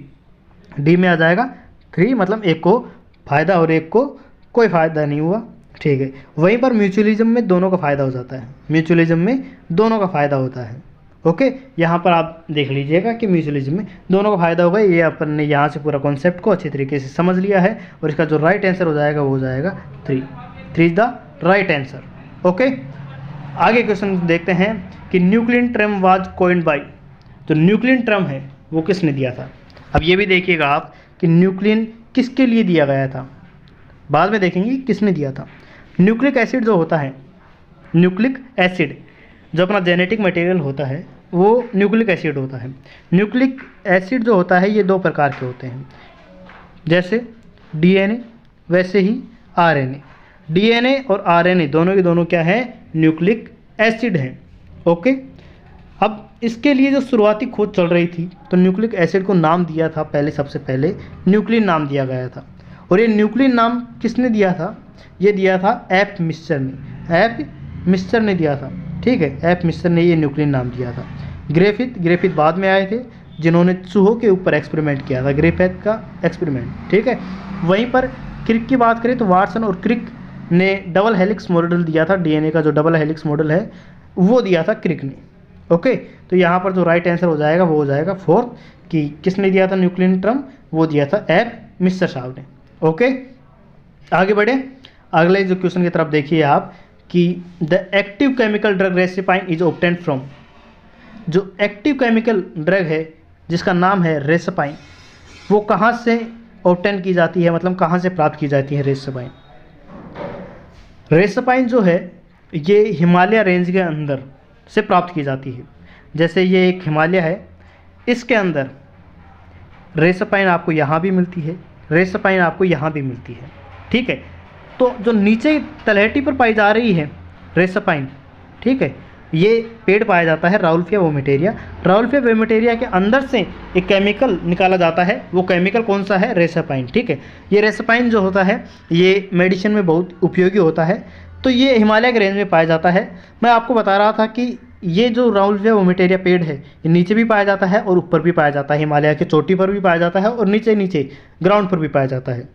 डी में आ जाएगा 3, मतलब एक को फ़ायदा और एक को कोई फ़ायदा नहीं हुआ, ठीक है। वहीं पर म्यूचुअलिज्म में दोनों का फ़ायदा हो जाता है, म्यूचुअलिज्म में दोनों का फ़ायदा होता है, ओके। यहाँ पर आप देख लीजिएगा कि म्यूचुअलिज्म में दोनों का फ़ायदा होगा। ये अपन ने यहाँ से पूरा कॉन्सेप्ट को अच्छी तरीके से समझ लिया है और इसका जो राइट आंसर हो जाएगा वो हो जाएगा 3 is the right answer, okay. आगे क्वेश्चन देखते हैं कि nucleon term was coined bye, जो न्यूक्लियन टर्म है वो किसने दिया था। अब ये भी देखिएगा आप कि न्यूक्लियन किसके लिए दिया गया था, बाद में देखेंगे किसने दिया था। न्यूक्लिक एसिड जो होता है, न्यूक्लिक एसिड जो अपना जेनेटिक मटेरियल होता है वो न्यूक्लिक एसिड होता है। न्यूक्लिक एसिड जो होता है ये 2 प्रकार के होते हैं, जैसे डीएनए वैसे ही आरएनए। डीएनए और आरएनए दोनों के दोनों क्या है, न्यूक्लिक एसिड हैं, ओके। अब इसके लिए जो शुरुआती खोज चल रही थी तो न्यूक्लिक एसिड को नाम दिया था पहले, सबसे पहले न्यूक्लियन नाम दिया गया था। और ये न्यूक्लियन नाम किसने दिया था, ये दिया था एफ मिस्चर ने, एफ मिस्चर ने दिया था, ठीक है। एफ मिस्चर ने ये न्यूक्लियन नाम दिया था। ग्रिफिथ बाद में आए थे जिन्होंने चूहों के ऊपर एक्सपेरिमेंट किया था, ग्रिफिथ का एक्सपेरिमेंट, ठीक है। वहीं पर क्रिक की बात करें तो वाटसन और क्रिक ने डबल हेलिक्स मॉडल दिया था, डीएनए का जो डबल हेलिक्स मॉडल है वो दिया था क्रिक ने, ओके। तो यहाँ पर जो राइट आंसर हो जाएगा वो हो जाएगा 4 कि किसने दिया था न्यूक्लियन टर्म, वो दिया था एफ मिस्चर साहब ने, ओके। आगे बढ़े, अगले जो क्वेश्चन की तरफ देखिए आप कि the active chemical drug reserpine is obtained from, जो एक्टिव केमिकल ड्रग है जिसका नाम है रेसिपाइन वो कहाँ से ऑब्टेन की जाती है, मतलब कहाँ से प्राप्त की जाती है रेसपाइन? रेसपाइन जो है ये हिमालय रेंज के अंदर से प्राप्त की जाती है। जैसे ये एक हिमालय है, इसके अंदर रेसपाइन आपको यहाँ भी मिलती है, रेसपाइन आपको यहाँ भी मिलती है, ठीक है। तो जो नीचे तलहटी पर पाई जा रही है रेसपाइन, ठीक है, ये पेड़ पाया जाता है राउल्फिया वोमेटेरिया। राउल्फिया वोमेटेरिया के अंदर से एक केमिकल निकाला जाता है, वो केमिकल कौन सा है? रेसपाइन, ठीक है। ये रेसपाइन जो होता है ये मेडिसिन में बहुत उपयोगी होता है। तो ये हिमालय के रेंज में पाया जाता है। मैं आपको बता रहा था कि ये जो राउल्फिया वोमेटेरिया पेड़ है ये नीचे भी पाया जाता है और ऊपर भी पाया जाता है, हिमालय की चोटी पर भी पाया जाता है और नीचे नीचे ग्राउंड पर भी पाया जाता है।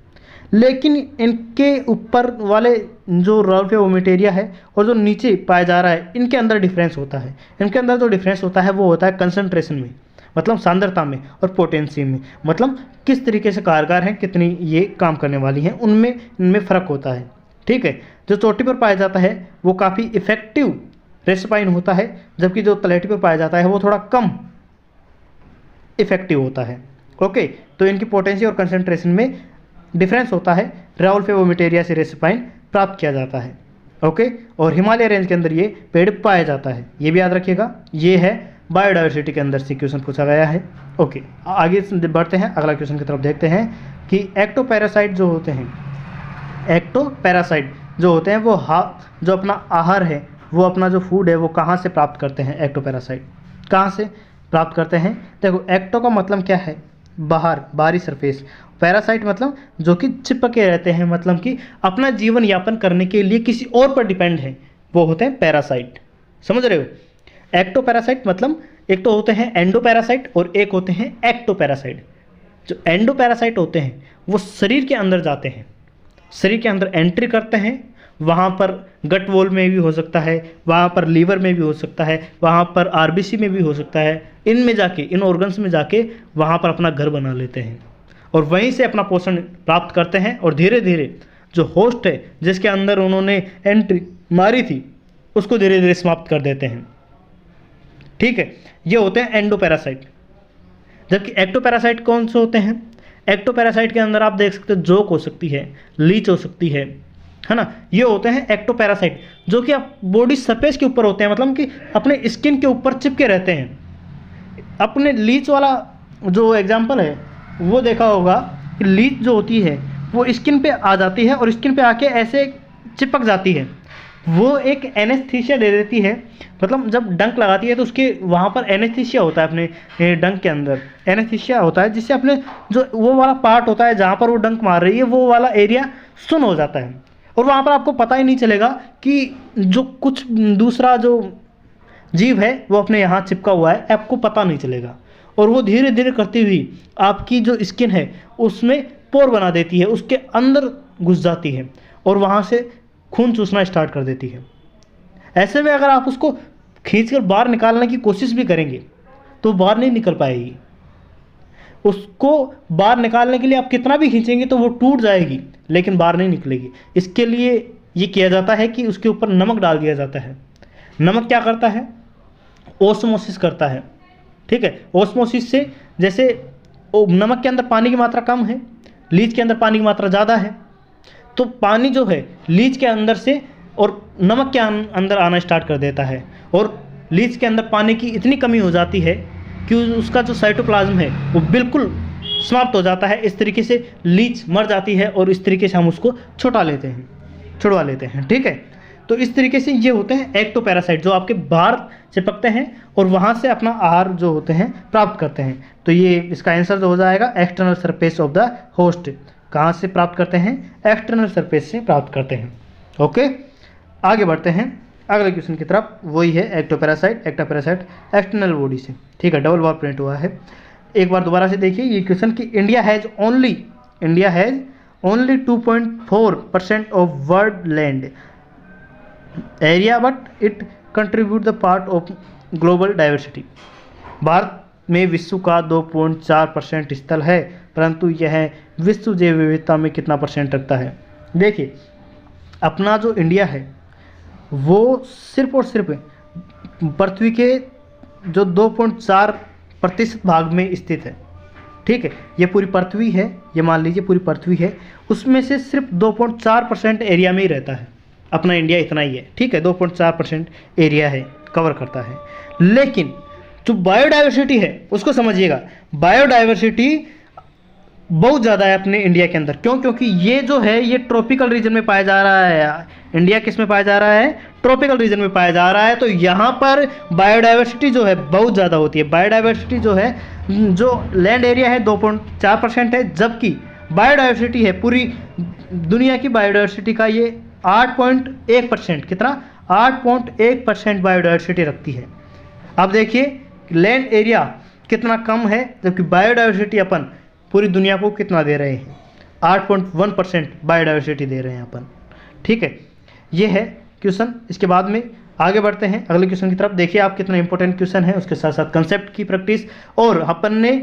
लेकिन इनके ऊपर वाले जो राउल्फिया वोमेटेरिया है और जो नीचे पाया जा रहा है, इनके अंदर डिफरेंस होता है। इनके अंदर जो डिफरेंस होता है वो होता है कंसंट्रेशन में, मतलब सांद्रता में, और पोटेंसी में, मतलब किस तरीके से कारगर हैं, कितनी ये काम करने वाली हैं, उनमें इनमें फ़र्क होता है, ठीक है। जो चोटी पर पाया जाता है वो काफ़ी इफेक्टिव रेसपाइन होता है, जबकि जो तलहटी पर पाया जाता है वो थोड़ा कम इफेक्टिव होता है। ओके, तो इनकी पोटेंसी और कंसंट्रेशन में डिफरेंस होता है। राउल्फिया वोमेटेरिया से रेसपाइन प्राप्त किया जाता है। ओके, और हिमालय रेंज के अंदर ये पेड़ पाया जाता है, ये भी याद रखिएगा। ये है बायोडाइवर्सिटी के अंदर से क्वेश्चन पूछा गया है। ओके, आगे बढ़ते हैं, अगला क्वेश्चन की तरफ देखते हैं कि एक्टोपैरासाइट जो होते हैं, एक्टोपैरासाइट जो होते हैं वो जो अपना आहार है, वो अपना जो फूड है वो कहाँ से प्राप्त करते हैं? एक्टोपैरासाइट कहाँ से प्राप्त करते हैं? देखो, एक्टो का मतलब क्या है? बाहर, बाहरी सरफेस। पैरासाइट मतलब जो कि चिपके रहते हैं, मतलब कि अपना जीवन यापन करने के लिए किसी और पर डिपेंड है, वो होते हैं पैरासाइट। समझ रहे हो? एक्टोपैरासाइट मतलब एक तो होते हैं एंडोपैरासाइट और एक होते हैं एक्टोपैरासाइट। जो एंडोपैरासाइट होते हैं वो शरीर के अंदर जाते हैं, शरीर के अंदर एंट्री करते हैं। वहाँ पर गट वॉल में भी हो सकता है, वहाँ पर लीवर में भी हो सकता है, वहाँ पर आरबीसी में भी हो सकता है। इनमें जाके, इन ऑर्गन्स में जाके वहाँ पर अपना घर बना लेते हैं और वहीं से अपना पोषण प्राप्त करते हैं। और धीरे धीरे जो होस्ट है जिसके अंदर उन्होंने एंट्री मारी थी उसको धीरे धीरे समाप्त कर देते हैं, ठीक है। ये होते हैं एंडोपैरासाइट। जबकि एक्टोपैरासाइट कौन से होते हैं? एक्टोपैरासाइट के अंदर आप देख सकते हो जोक हो सकती है, लीच हो सकती है ना। ये होते हैं एक्टोपैरासाइट जो कि आप बॉडी सरफेस के ऊपर होते हैं, मतलब कि अपने स्किन के ऊपर चिपके रहते हैं। अपने लीच वाला जो एग्जाम्पल है वो देखा होगा कि लीच जो होती है वो स्किन पे आ जाती है और स्किन पे आके ऐसे चिपक जाती है। वो एक एनेस्थीसिया दे देती है, मतलब जब डंक लगाती है तो उसके वहाँ पर एनेस्थीसिया होता है, अपने डंक के अंदर एनेस्थीसिया होता है, जिससे अपने जो वो वाला पार्ट होता है जहाँ पर वो डंक मार रही है वो वाला एरिया सुन्न हो जाता है और वहाँ पर आपको पता ही नहीं चलेगा कि जो कुछ दूसरा जो जीव है वो अपने यहाँ चिपका हुआ है, आपको पता नहीं चलेगा। और वो धीरे धीरे करती हुई आपकी जो स्किन है उसमें पोर बना देती है, उसके अंदर घुस जाती है और वहाँ से खून चूसना स्टार्ट कर देती है। ऐसे में अगर आप उसको खींचकर बाहर निकालने की कोशिश भी करेंगे तो बाहर नहीं निकल पाएगी। उसको बाहर निकालने के लिए आप कितना भी खींचेंगे तो वो टूट जाएगी लेकिन बाहर नहीं निकलेगी। इसके लिए ये किया जाता है कि उसके ऊपर नमक डाल दिया जाता है। नमक क्या करता है? ओस्मोसिस करता है, ठीक है। ओस्मोसिस से, जैसे नमक के अंदर पानी की मात्रा कम है, लीच के अंदर पानी की मात्रा ज़्यादा है, तो पानी जो है लीच के अंदर से और नमक के अंदर आना स्टार्ट कर देता है और लीच के अंदर पानी की इतनी कमी हो जाती है कि उसका जो साइटोप्लाज्म है वो बिल्कुल समाप्त हो जाता है। इस तरीके से लीच मर जाती है और इस तरीके से हम उसको छुड़वा लेते हैं, ठीक है। तो इस तरीके से ये होते हैं एक्टोपैरासाइट जो आपके बाहर चिपकते हैं और वहाँ से अपना आहार जो होते हैं प्राप्त करते हैं। तो ये इसका आंसर जो हो जाएगा external surface of the host. कहाँ से प्राप्त करते हैं? एक्सटर्नल सरफेस से प्राप्त करते हैं। ओके, आगे बढ़ते हैं अगले क्वेश्चन की तरफ। वही है एक्टोपैरासाइट एक्सटर्नल बॉडी से, ठीक है। डबल बार प्रिंट हुआ है। एक बार दोबारा से देखिए ये क्वेश्चन कि India has only 2.4% of world land area but it contribute the part of global diversity. Bharat में विश्व का 2.4% स्थल है परंतु यह विश्व जैव विविधता में कितना परसेंट रखता है? देखिए, अपना जो इंडिया है वो सिर्फ और सिर्फ पृथ्वी के जो 2.4% भाग में स्थित है, ठीक है, ये पूरी पृथ्वी है, ये मान लीजिए पूरी पृथ्वी है, उसमें से सिर्फ 2.4% एरिया में ही रहता है। अपना इंडिया इतना ही है, ठीक है, 2.4% एरिया है, कवर करता है। लेकिन जो बायोडाइवर्सिटी है उसको समझिएगा, बायोडाइवर्सिटी बहुत ज़्यादा है अपने इंडिया के अंदर। क्यों? क्योंकि ये जो है ये ट्रॉपिकल रीजन में पाया जा रहा है। इंडिया किस में पाया जा रहा है? ट्रॉपिकल रीजन में पाया जा रहा है। तो यहाँ पर बायोडाइवर्सिटी जो है बहुत ज़्यादा होती है। बायोडाइवर्सिटी जो है, जो लैंड एरिया है 2.4% है, जबकि बायोडाइवर्सिटी है पूरी दुनिया की बायोडाइवर्सिटी का ये 8.1%, कितना? 8.1% बायोडाइवर्सिटी रखती है। अब देखिए लैंड एरिया कितना कम है, जबकि बायोडाइवर्सिटी अपन पूरी दुनिया को कितना दे रहे हैं? 8.1% बायोडाइवर्सिटी दे रहे हैं अपन, ठीक है। ये है क्वेश्चन। इसके बाद में आगे बढ़ते हैं अगले क्वेश्चन की तरफ। देखिए आप कितना इंपॉर्टेंट क्वेश्चन है, उसके साथ साथ कंसेप्ट की प्रैक्टिस। और अपन ने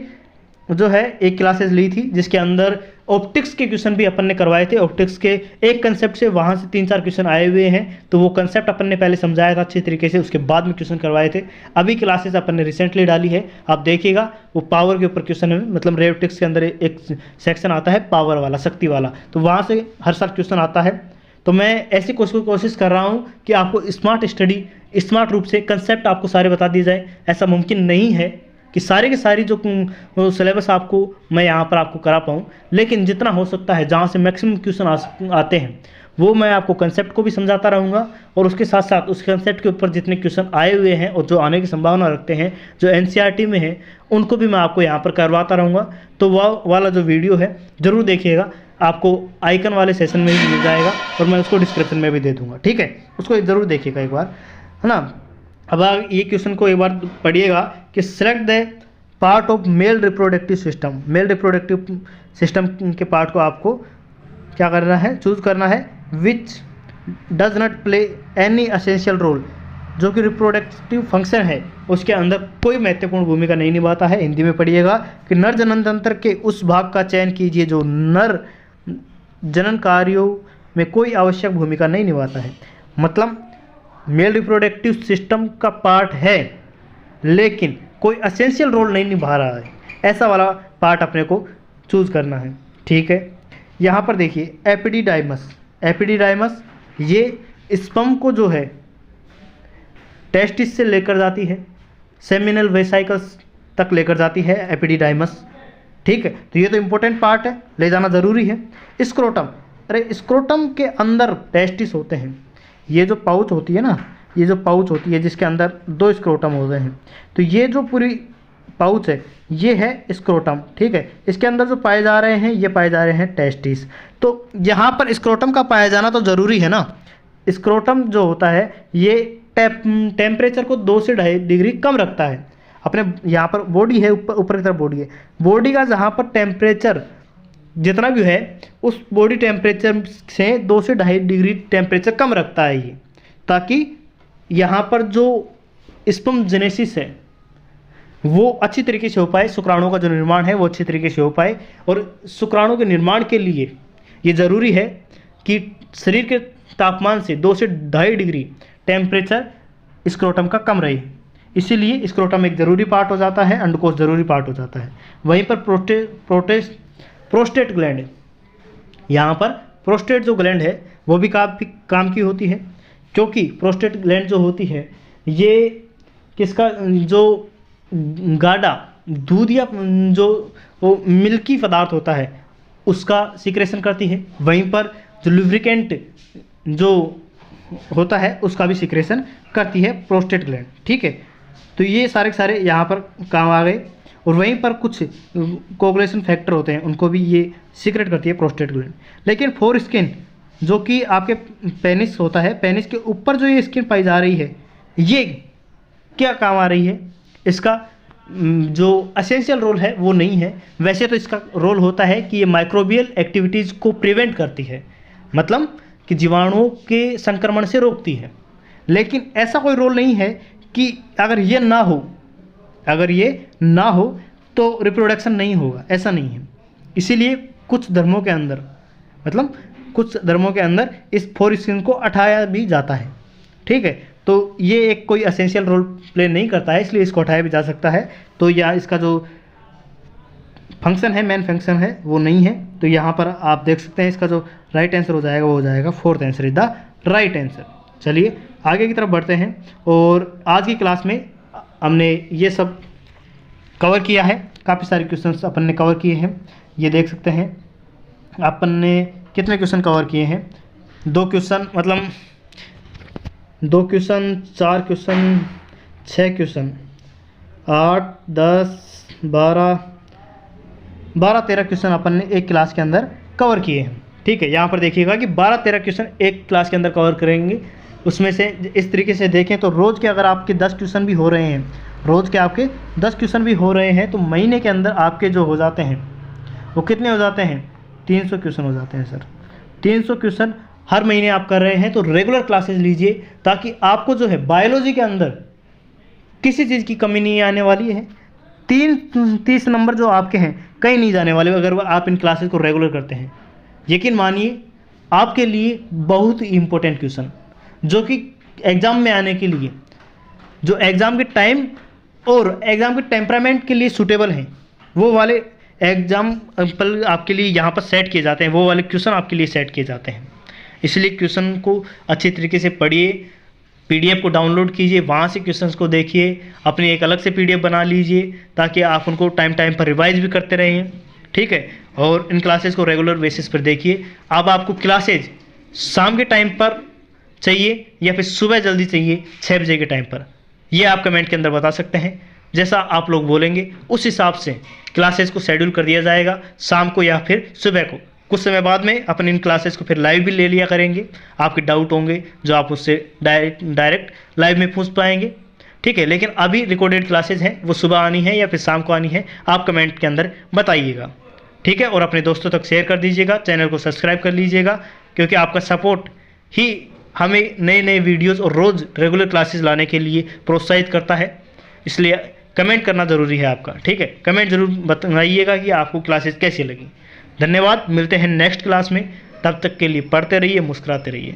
जो है एक क्लासेस ली थी जिसके अंदर ऑप्टिक्स के क्वेश्चन भी अपन ने करवाए थे। ऑप्टिक्स के एक कंसेप्ट से वहाँ से 3-4 क्वेश्चन आए हुए हैं, तो वो कंसेप्ट अपन ने पहले समझाया था अच्छी तरीके से, उसके बाद में क्वेश्चन करवाए थे। अभी क्लासेस अपन ने रिसेंटली डाली है, आप देखिएगा वो पावर के ऊपर क्वेश्चन है, मतलब रे ऑप्टिक्स के अंदर एक सेक्शन आता है पावर वाला, शक्ति वाला, तो वहाँ से हर साल क्वेश्चन आता है। तो मैं ऐसी कोशिश कर रहा हूँ कि आपको स्मार्ट स्टडी, स्मार्ट रूप से कंसेप्ट आपको सारे बता दिए जाए। ऐसा मुमकिन नहीं है कि सारी की सारी जो सिलेबस आपको मैं यहाँ पर आपको करा पाऊँ, लेकिन जितना हो सकता है जहाँ से मैक्सिमम क्वेश्चन आते हैं वो मैं आपको कंसेप्ट को भी समझाता रहूँगा, और उसके साथ साथ उस कंसेप्ट के ऊपर जितने क्वेश्चन आए हुए हैं और जो आने की संभावना रखते हैं, जो एनसीईआरटी में है, उनको भी मैं आपको यहाँ पर करवाता रहूँगा। तो वह वाला जो वीडियो है ज़रूर देखिएगा, आपको आइकन वाले सेशन में भी मिल जाएगा और मैं उसको डिस्क्रिप्शन में भी दे दूँगा, ठीक है। उसको ज़रूर देखिएगा एक बार, है ना। अब ये क्वेश्चन को एक बार पढ़िएगा कि select the part of male reproductive system. Male reproductive system के पार्ट को आपको क्या करना है? चूज करना है। Which does not play any essential role, जो कि रिप्रोडक्टिव फंक्शन है उसके अंदर कोई महत्वपूर्ण भूमिका नहीं निभाता है। हिंदी में पढ़िएगा कि नर जनन तंत्र के उस भाग का चयन कीजिए जो नर जनन कार्यों में कोई आवश्यक भूमिका नहीं निभाता है। मतलब मेल रिप्रोडक्टिव सिस्टम का पार्ट है लेकिन कोई असेंशियल रोल नहीं निभा रहा है, ऐसा वाला पार्ट अपने को चूज करना है, ठीक है। यहाँ पर देखिए एपिडिडाइमस, एपिडिडाइमस ये स्पर्म को जो है टेस्टिस से लेकर जाती है, सेमिनल वेसाइकल्स तक लेकर जाती है एपिडिडाइमस, ठीक है। तो ये तो इम्पोर्टेंट पार्ट है, ले जाना ज़रूरी है। स्क्रोटम, अरे स्क्रोटम के अंदर टेस्टिस होते हैं। ये जो पाउच होती है ना, ये जो पाउच होती है जिसके अंदर 2 स्क्रोटम होते हैं, तो ये जो पूरी पाउच है ये है स्क्रोटम, ठीक है। इसके अंदर जो पाए जा रहे हैं ये पाए जा रहे हैं टेस्टिस। तो यहाँ पर स्क्रोटम का पाया जाना तो ज़रूरी है ना। स्क्रोटम जो होता है ये टेम्परेचर को 2 से 2.5 डिग्री कम रखता है। अपने यहाँ पर बॉडी है, ऊपर की तरफ बॉडी है, बॉडी का जहाँ पर टेम्परेचर जितना भी है उस बॉडी टेम्परेचर से 2 से 2.5 डिग्री टेम्परेचर कम रखता है ये, ताकि यहाँ पर जो स्पर्म जेनेसिस है वो अच्छी तरीके से हो पाए, शुक्राणुओं का जो निर्माण है वो अच्छी तरीके से हो पाए। और शुक्राणु के निर्माण के लिए ये ज़रूरी है कि शरीर के तापमान से 2 से 2.5 डिग्री टेम्परेचर स्क्रोटम का कम रहे, इसीलिए स्क्रोटम एक ज़रूरी पार्ट हो जाता है, अंडकोश ज़रूरी पार्ट हो जाता है। वहीं पर प्रोस्टेट ग्लैंड है, यहाँ पर प्रोस्टेट जो ग्लैंड है वो भी काफ़ी काम की होती है, क्योंकि प्रोस्टेट ग्लैंड जो होती है ये किसका, जो गाढ़ा दूध या जो वो मिल्की पदार्थ होता है उसका सीक्रेशन करती है। वहीं पर जो लुब्रिकेंट जो होता है उसका भी सीक्रेशन करती है प्रोस्टेट ग्लैंड, ठीक है। तो ये सारे के सारे यहाँ पर काम आ गए। और वहीं पर कुछ कोगुलेशन फैक्टर होते हैं उनको भी ये सीक्रेट करती है प्रोस्टेट ग्लैंड। लेकिन फोर स्किन जो कि आपके पेनिस होता है, पेनिस के ऊपर जो ये स्किन पाई जा रही है ये क्या काम आ रही है? इसका जो असेंशियल रोल है वो नहीं है। वैसे तो इसका रोल होता है कि ये माइक्रोबियल एक्टिविटीज़ को प्रिवेंट करती है, मतलब कि जीवाणुओं के संक्रमण से रोकती है। लेकिन ऐसा कोई रोल नहीं है कि अगर ये ना हो तो रिप्रोडक्शन नहीं होगा, ऐसा नहीं है। इसीलिए कुछ धर्मों के अंदर, मतलब कुछ धर्मों के अंदर इस फोर स्किन को हटाया भी जाता है, ठीक है। तो ये एक कोई असेंशियल रोल प्ले नहीं करता है, इसलिए इसको हटाया भी जा सकता है। तो या इसका जो फंक्शन है, मेन फंक्शन है, वो नहीं है। तो यहाँ पर आप देख सकते हैं इसका जो राइट आंसर हो जाएगा वो हो जाएगा fourth answer is the right answer. चलिए आगे की तरफ बढ़ते हैं। और आज की क्लास में हमने ये सब कवर किया है, काफ़ी सारे क्वेश्चंस अपन ने कवर किए हैं। ये देख सकते हैं अपन ने कितने क्वेश्चन कवर किए हैं, 2 क्वेश्चन, मतलब 2 क्वेश्चन, 4 क्वेश्चन, 6 क्वेश्चन, 8, 10, 12, 13 क्वेश्चन अपन ने एक क्लास के अंदर कवर किए हैं। ठीक है, यहाँ पर देखिएगा कि 12-13 क्वेश्चन एक क्लास के अंदर कवर करेंगे। उसमें से इस तरीके से देखें तो रोज़ के अगर आपके 10 क्वेश्चन भी हो रहे हैं, रोज़ के आपके 10 क्वेश्चन भी हो रहे हैं, तो महीने के अंदर आपके जो हो जाते हैं वो कितने हो जाते हैं, 300 क्वेश्चन हो जाते हैं सर। 300 क्वेश्चन हर महीने आप कर रहे हैं, तो रेगुलर क्लासेस लीजिए ताकि आपको जो है बायोलॉजी के अंदर किसी चीज़ की कमी नहीं आने वाली है। 30 नंबर जो आपके हैं कहीं नहीं जाने वाले अगर आप इन क्लासेस को रेगुलर करते हैं। यकीन मानिए आपके लिए बहुत ही इम्पोर्टेंट क्वेश्चन जो कि एग्ज़ाम में आने के लिए, जो एग्ज़ाम के टाइम और एग्ज़ाम के टेम्परामेंट के लिए सूटेबल हैं, वो वाले एग्ज़ाम पर आपके लिए यहाँ पर सेट किए जाते हैं, वो वाले क्वेश्चन आपके लिए सेट किए जाते हैं। इसलिए क्वेश्चन को अच्छी तरीके से पढ़िए, पीडीएफ को डाउनलोड कीजिए, वहाँ से क्वेश्चंस को देखिए, अपनी एक अलग से पीडीएफ बना लीजिए ताकि आप उनको टाइम पर रिवाइज भी करते रहें। ठीक है, और इन क्लासेस को रेगुलर बेसिस पर देखिए। अब आपको क्लासेज शाम के टाइम पर चाहिए या फिर सुबह जल्दी चाहिए 6 बजे के टाइम पर, ये आप कमेंट के अंदर बता सकते हैं। जैसा आप लोग बोलेंगे उस हिसाब से क्लासेस को शेड्यूल कर दिया जाएगा, शाम को या फिर सुबह को। कुछ समय बाद में अपन इन क्लासेस को फिर लाइव भी ले लिया करेंगे। आपके डाउट होंगे जो आप उससे डायरेक्ट लाइव में पूछ पाएंगे। ठीक है, लेकिन अभी रिकॉर्डेड क्लासेस हैं, वो सुबह आनी है या फिर शाम को आनी है, आप कमेंट के अंदर बताइएगा। ठीक है, और अपने दोस्तों तक शेयर कर दीजिएगा, चैनल को सब्सक्राइब कर लीजिएगा, क्योंकि आपका सपोर्ट ही हमें नए नए वीडियोज़ और रोज़ रेगुलर क्लासेस लाने के लिए प्रोत्साहित करता है। इसलिए कमेंट करना ज़रूरी है आपका। ठीक है, कमेंट ज़रूर बताइएगा कि आपको क्लासेस कैसी लगी। धन्यवाद, मिलते हैं नेक्स्ट क्लास में। तब तक के लिए पढ़ते रहिए, मुस्कुराते रहिए।